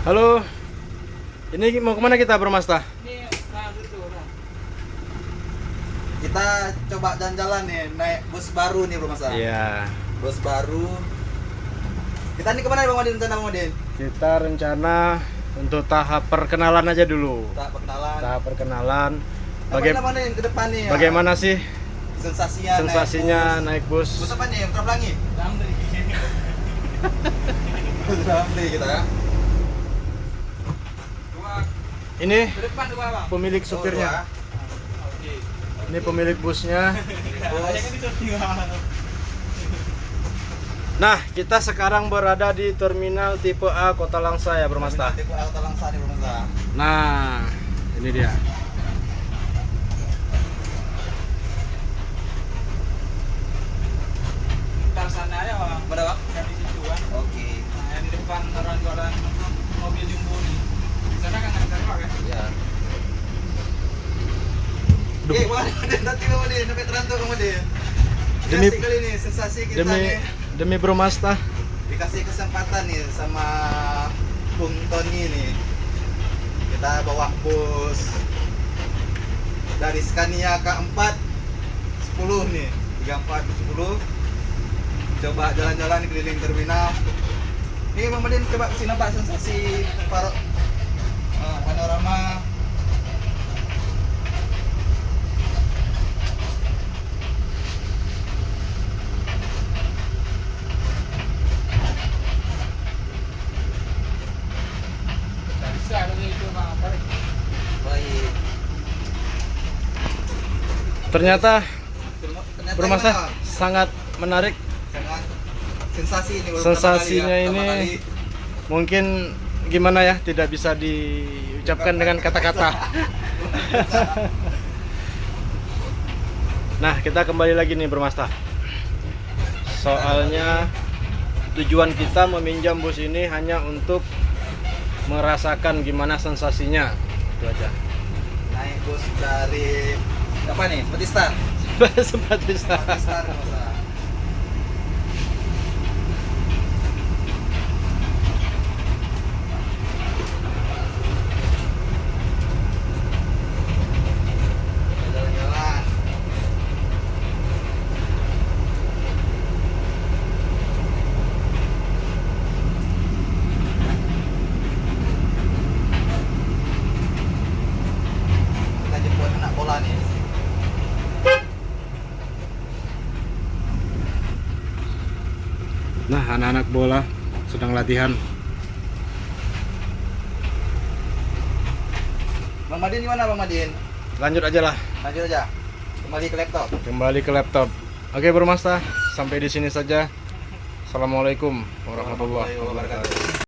Halo, ini mau kemana kita Bro Masta? Kita coba jalan-jalan nih, naik bus baru nih Bro Masta. Iya. Bus baru. Kita nih kemana Bang Madin, rencana Bang Madin? Kita rencana untuk tahap perkenalan aja dulu. Tahap perkenalan. Tahap perkenalan. Apa nih ke depan nih? Bagaimana sih sensasinya naik bus? Bus apa nih? Putra Pelangi? Damri. Bus Damri kita ya. Ini Ke depan tuh Bang. pemilik supirnya. Ini pemilik busnya. Nah, kita sekarang berada di terminal tipe A Kota Langsa ya Bro Masta. Tipe A Kota Langsa nih Bro Masta. Nah, ini dia. Ntar sana ya Bang. Mana Bang? Yang di situ kan. Oke. Nah, yang di depan orang jualan mobil jumbo nih. Di sana kan ada Pak kan? Ya. Bang Madin, nanti Bang Madin, sampai terantau Bang Madin. Demi- Demi kali ini sensasi kita nih. Demi Bro Masta. Dikasih kesempatan nih sama Bung Tony nih. Kita bawa bus dari Scania K4 10 nih, 34 10. Coba jalan-jalan di keliling terminal. Nih Bang Madin, coba kasih nampak sensasi panorama. Nggak bisa kalau itu Bang. Tarik. Baik. Ternyata Ternyata Bro Masta gimana? sangat menarik. Sangat sensasi ini baru Sensasinya pertama ini kali. mungkin gimana ya, tidak bisa diucapkan dengan kata-kata. Nah, kita kembali lagi nih Bro Masta. Soalnya tujuan kita meminjam bus ini hanya untuk merasakan gimana sensasinya. Itu aja. Naik bus dari apa nih? Batistar. Sempat bisa. Batistar Masa. Jalan-jalan. Kita jemput anak bola nih. Nah, anak-anak bola sedang latihan. Bang Madin gimana Bang Madin? Lanjut aja lah, Lanjut aja. Kembali ke laptop. kembali ke laptop. Oke Bro Masta, sampai di sini saja. Assalamualaikum warahmatullahi wabarakatuh.